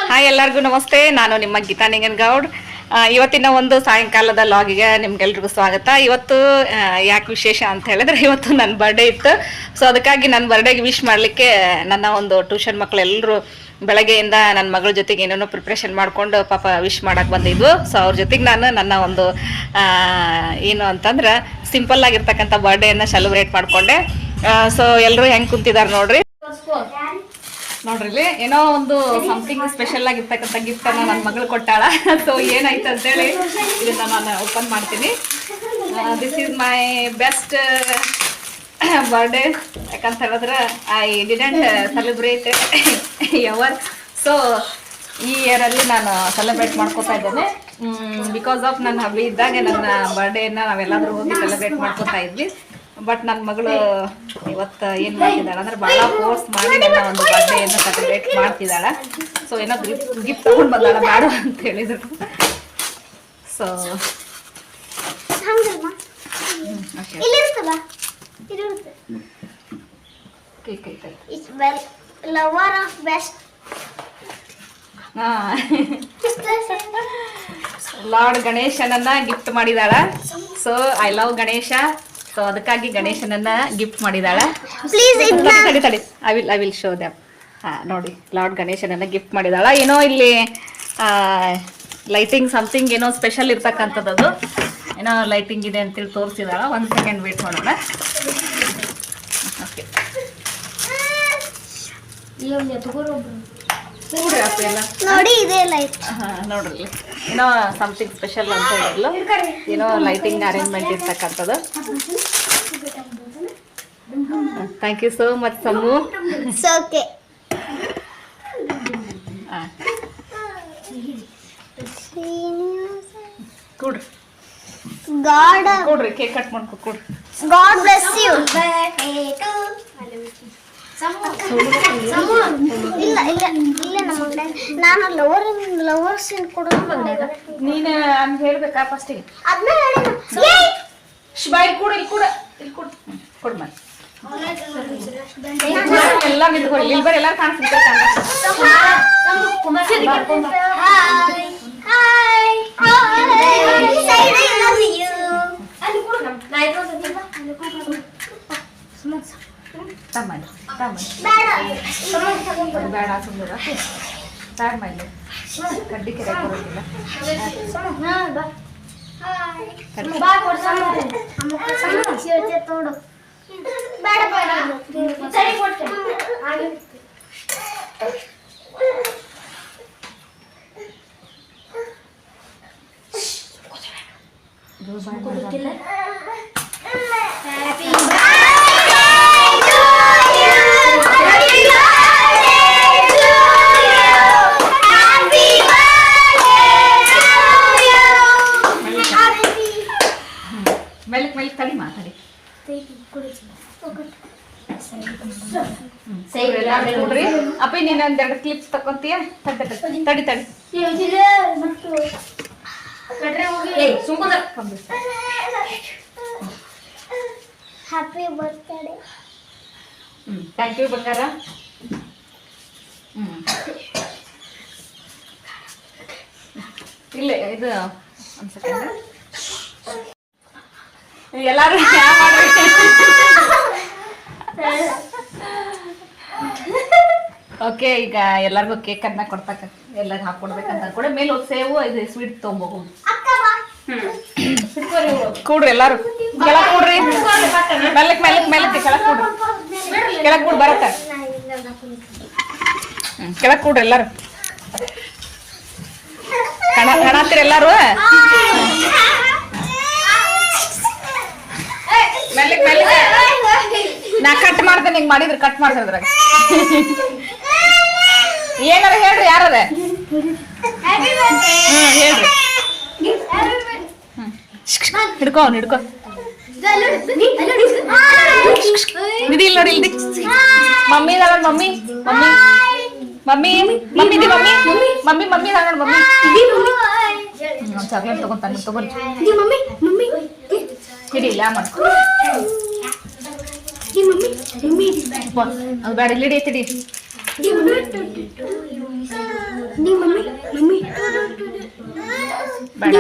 Hi ಎಲ್ಲರಿಗೂ ನಮಸ್ತೆ. ನಾನು ನಿಮ್ಮ ಗೀತಾ ನಿಂಗನಗೌಡ್. ಇವತ್ತಿನ ಒಂದು ಸಾಯಂಕಾಲದ ಲಾಗಿಗೆ ನಿಮ್ಗೆಲ್ರಿಗೂ ಸ್ವಾಗತ. ಇವತ್ತು ಯಾಕೆ ವಿಶೇಷ ಅಂತ ಹೇಳಿದ್ರೆ ಇವತ್ತು ನನ್ನ ಬರ್ಡೇ ಇತ್ತು. ಸೊ ಅದಕ್ಕಾಗಿ ನನ್ನ ಬರ್ಡೇಗೆ ವಿಶ್ ಮಾಡಲಿಕ್ಕೆ ನನ್ನ ಒಂದು ಟ್ಯೂಷನ್ ಮಕ್ಕಳೆಲ್ಲರೂ ಬೆಳಗ್ಗೆಯಿಂದ ನನ್ನ ಮಗಳ ಜೊತೆಗೆ ಏನೇನೋ ಪ್ರಿಪ್ರೇಷನ್ ಮಾಡಿಕೊಂಡು ಪಾಪ ವಿಶ್ ಮಾಡಕ್ಕೆ ಬಂದಿದ್ವು. ಸೊ ಅವ್ರ ಜೊತೆಗೆ ನಾನು ನನ್ನ ಒಂದು ಏನು ಅಂತಂದ್ರೆ ಸಿಂಪಲ್ ಆಗಿರ್ತಕ್ಕಂಥ ಬರ್ಡೇಯನ್ನು ಸೆಲೆಬ್ರೇಟ್ ಮಾಡಿಕೊಂಡೆ. ಸೊ ಎಲ್ಲರೂ ಹೆಂಗೆ ಕುಂತಿದ್ದಾರೆ ನೋಡ್ರಿ. ನೋಡ್ರಿ ಏನೋ ಒಂದು ಸಮಥಿಂಗ್ ಸ್ಪೆಷಲ್ ಆಗಿರ್ತಕ್ಕಂಥ ಗಿಫ್ಟ್ ಅನ್ನ ನನ್ನ ಮಗಳು ಕೊಟ್ಟಾಳ. ಸೊ ಏನಾಯ್ತು ಅಂತೇಳಿ ಇದನ್ನ ನಾನು ಓಪನ್ ಮಾಡ್ತೀನಿ. This is my best birthday. ಯಾಕಂತ ಹೇಳಿದ್ರೆ I didn't celebrate ever. So ಈ ಇಯರಲ್ಲಿ ನಾನು ಸೆಲೆಬ್ರೇಟ್ ಮಾಡ್ಕೋತಾ ಇದ್ದೇನೆ. ಬಿಕಾಸ್ ಆಫ್ ನನ್ನ ಹಬ್ಬ ಇದ್ದಾಗ ನನ್ನ ಬರ್ಡೇನ ನಾವೆಲ್ಲಾದ್ರೂ ಹೋಗಿ ಸೆಲೆಬ್ರೇಟ್ ಮಾಡ್ಕೋತಾ ಇದ್ವಿ. ಬಟ್ ನನ್ನ ಮಗಳು ಇವತ್ತು ಏನು ಮಾಡ್ತಿದ್ದಾಳೆ ಅಂದ್ರೆ ಭಾಳ ಫೋರ್ಸ್ ಮಾಡಿ ನನ್ನ ಒಂದು ಬರ್ಡೇಯನ್ನು ಸೆಲೆಬ್ರೇಟ್ ಮಾಡ್ತಿದ್ದಾಳೆ. ಸೊ ಏನೋ ಗಿಫ್ಟ್ ತಗೊಂಡು ಬಂದಾಳ ಬೇಡ ಅಂತ ಹೇಳಿದ್ರು. ಸೊ ಲಾರ್ಡ್ ಗಣೇಶನನ್ನ ಗಿಫ್ಟ್ ಮಾಡಿದಾಳ. So I love Ganesha. So ಅದಕ್ಕಾಗಿ ಗಣೇಶನನ್ನ ಗಿಫ್ಟ್ ಮಾಡಿದಾಳ. ತಡಿ ಐ ವಿಲ್ ಶೋ ದಮ್. ನೋಡಿ ಲಾರ್ಡ್ ಗಣೇಶನನ್ನ ಗಿಫ್ಟ್ ಮಾಡಿದಾಳ. ಏನೋ ಇಲ್ಲಿ ಲೈಟಿಂಗ್ ಸಮಥಿಂಗ್ ಏನೋ ಸ್ಪೆಷಲ್ ಇರ್ತಕ್ಕಂಥದ್ದು ಏನೋ ಲೈಟಿಂಗ್ ಇದೆ ಅಂತೇಳಿ ತೋರಿಸಿದಾಳ. 1 ಸೆಕೆಂಡ್ ವೇಟ್ ಮಾಡೋಣ. ಓಕೆ ನೋಡಿ ಇದೆ ಲೈಟ್. ನೋಡ್ರಿ ಏನೋ ಸಮಥಿಂಗ್ ಸ್ಪೆಷಲ್ ಅಂತ ಹೇಳಿದ್ಲು. ಏನೋ ಲೈಟಿಂಗ್ ಅರೇಂಜ್ಮೆಂಟ್ ಇರ್ತಕ್ಕಂಥದ್ದು. Thank you so much Samu. Okay ಕೊಡ್ರಿ ಗಾಡ್ ಕೊಡ್ರಿ ಕೇಕ್ ಕಟ್ ಮಾಡ್ಕೊ ಕೊಡ್ರಿ. God bless you. ಇಲ್ಲ ಇಲ್ಲ ಇಲ್ಲ ನಮಗೆ ನಾನು ಲವರ್ಸ್ ಕೊಡೋದು ಬಂದೆ. ನೀನು ಹಂಗೆ ಹೇಳ್ಬೇಕಾ ಫಸ್ಟಿಗೆ? ಅದನ್ನ ಬಾಯ್ ಕೂಡ ಇಲ್ಲಿ ಕೂಡ ಇಲ್ಲಿ ಕೊಡ್ ಕೊಡ್ ಮಾಡಿ ಎಲ್ಲ ನಿಂತ್ಕೊಳ್ಳಿ. ಇಲ್ಲಿ ಬರೀ ಎಲ್ಲ ಕಾಣಿಸ್ತಾರೆ. ಬೇಡ ಸುಂದರ ಬ್ಯಾಡ ಮಾಡಿ ಕಡ್ಡಿ ಕೆರೆ ಕೊಡೋದಿಲ್ಲ. ತೋಡು ತಡಿ ಮಾತಾಡಿ. ಅಪ್ಪಿ ನೀನು ಒಂದೆರಡು ಕ್ಲಿಪ್ಸ್ ತಕೊಂತೀಯ? ತಡಿ ತಡಿ ಹ್ಯಾಪಿ ಬರ್ತ್ಡೇ. ಥ್ಯಾಂಕ್ ಯು ಬಂಗಾರ. ಇಲ್ಲ ಇದು ಒಂದು ಸೆಕೆಂಡ್. ಎಲ್ಲಾರು ಓಕೆ ಈಗ ಎಲ್ಲರಿಗೂ ಕೇಕ್ ಅನ್ನ ಕೊಡ್ತಕ್ಕ ಎಲ್ಲರೂ ಹಾಕೊಡ್ಬೇಕಂತ ಅನ್ಕೊಂಡೆ. ಮೇಲೆ ಒಂದು ಸೇವು ಇದು ಸ್ವೀಟ್ ತೊಗೊಂಬೋಗುದು. ಕೂಡ್ರಿ ಎಲ್ಲಾರು ಕೆಳಗ್ ಕೂಡ್ರಿ. ಮೆಲ್ಲಕ್ ಮೆಲ್ಲಕ್ ಮೆಲ್ಲಕ್ಕೆ ಕೆಳಗ್ ಕೂಡ್ರಿ. ಕೆಳಗ್ ಕೂಡ್ ಬರತ್ತ. ಕೆಳಗ್ ಕೂಡ್ರಿ ಎಲ್ಲಾರು. ಕಾಣತ್ತೀರಿ ಎಲ್ಲಾರು? ಮೆಲ್ಲಕ್ ಮೆಲ್ಲಕ್. ನಾ ಕಟ್ ಮಾಡ್ತೇನೆ. ಹಿಂಗ್ ಮಾಡಿದ್ರೆ ಕಟ್ ಮಾಡ್ತಾರೆ ಅದ್ರಾಗ. ಏನಾರ ಹೇಳ್ರಿ ಯಾರದ? ಹೇಳ್ರಿ. ಹಿಡ್ಕೊ ಅವ್ನು ಹಿಡ್ಕೊ. ಇದು ಇಲ್ಲಿ ನೋಡಿ ಇಲ್ಲಿ ಮಮ್ಮಿ ಇದಾಳ. Mummy mummy mummy mummy the mummy mummy mummy ಇದಾಳ ನೋಡಿ. ಮಮ್ಮಿ ಚಾಕ್ಲೇಟ್ ತಗೊಂತಾನೆ. ತಗೊಂಡು ಹಿಡಿ ಇಲ್ಲ ಮಾಡ್ಕೊ. ಅದು ಬೇಡ ಇಲ್ಲಿ ಹಿಡಿ. ನಿಮ್ಮ ಬೇಡ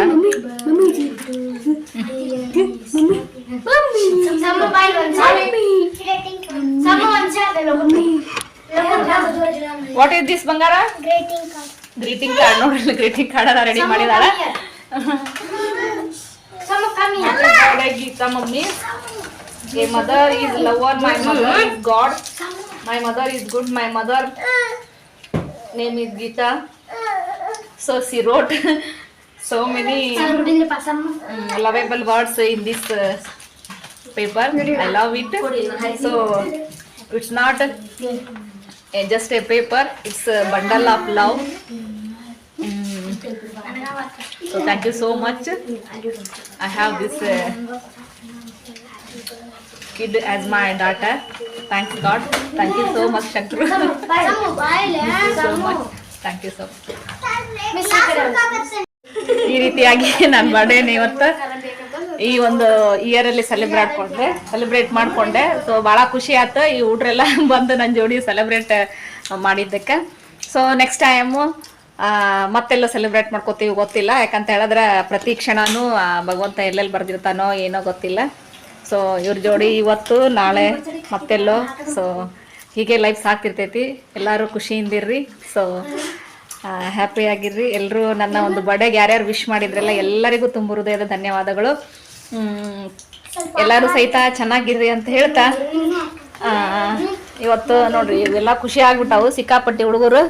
ವಾಟ್ ಇಸ್ ದಿಸ್ ಬಂಗಾರ? ಗ್ರೀಟಿಂಗ್ ಕಾರ್ಡ್ ನೋಡ್ರಿ, ಗ್ರೀಟಿಂಗ್ ಕಾರ್ಡ್ ರೆಡಿ ಮಾಡಿದಾರ. Geeta mummy, a mother is lover, my mother is God, my mother is good, my mother name is Geeta. So she wrote so many lovable words in this paper. I love it. So it's not just a paper, it's a bundle of love. So thank you so much. I have this kid as my daughter. Thanks God. Thank you so much, Shankar. Thank you so much. Thank you so much. ಈ ರೀತಿಯಾಗಿ ನನ್ನ ಬರ್ಡೇನ ಇವತ್ತು ಈ ಒಂದು ಇಯರಲ್ಲಿ celebrate ಮಾಡ್ಕೊಂಡೆ. So ಭಾಳ ಖುಷಿ ಆಯ್ತು ಈ ಹುಡ್ರೆಲ್ಲ ಬಂದು ನನ್ನ ಜೋಡಿ ಸೆಲೆಬ್ರೇಟ್ ಮಾಡಿದ್ದಕ್ಕೆ. ಸೊ ನೆಕ್ಸ್ಟ್ ಟೈಮು ಮತ್ತೆಲ್ಲ ಸೆಲೆಬ್ರೇಟ್ ಮಾಡ್ಕೋತೀವಿ ಗೊತ್ತಿಲ್ಲ, ಯಾಕಂತ ಹೇಳಿದ್ರೆ ಪ್ರತಿ ಕ್ಷಣನೂ ಭಗವಂತ ಎಲ್ಲೆಲ್ಲಿ ಬರ್ದಿರ್ತಾನೋ ಏನೋ ಗೊತ್ತಿಲ್ಲ. ಸೊ ಇವ್ರ ಜೋಡಿ ಇವತ್ತು ನಾಳೆ ಮತ್ತೆಲ್ಲೋ. ಸೊ ಹೀಗೆ ಲೈಫ್ ಸಾಕ್ತಿರ್ತೈತಿ. ಎಲ್ಲರೂ ಖುಷಿಯಿಂದಿರ್ರಿ. ಸೊ ಹ್ಯಾಪಿ ಆಗಿರ್ರಿ ಎಲ್ಲರೂ. ನನ್ನ ಒಂದು ಬರ್ಡೇಗೆ ಯಾರ್ಯಾರು ವಿಶ್ ಮಾಡಿದ್ರಲ್ಲ ಎಲ್ಲರಿಗೂ ತುಂಬ ಹೃದಯದ ಧನ್ಯವಾದಗಳು. ಎಲ್ಲರೂ ಸಹಿತ ಚೆನ್ನಾಗಿರ್ರಿ ಅಂತ ಹೇಳ್ತಾ ಇವತ್ತು ನೋಡ್ರಿ ಇವೆಲ್ಲ ಖುಷಿ ಆಗ್ಬಿಟ್ಟಾವು ಸಿಕ್ಕಾಪಟ್ಟಿ ಹುಡುಗರು.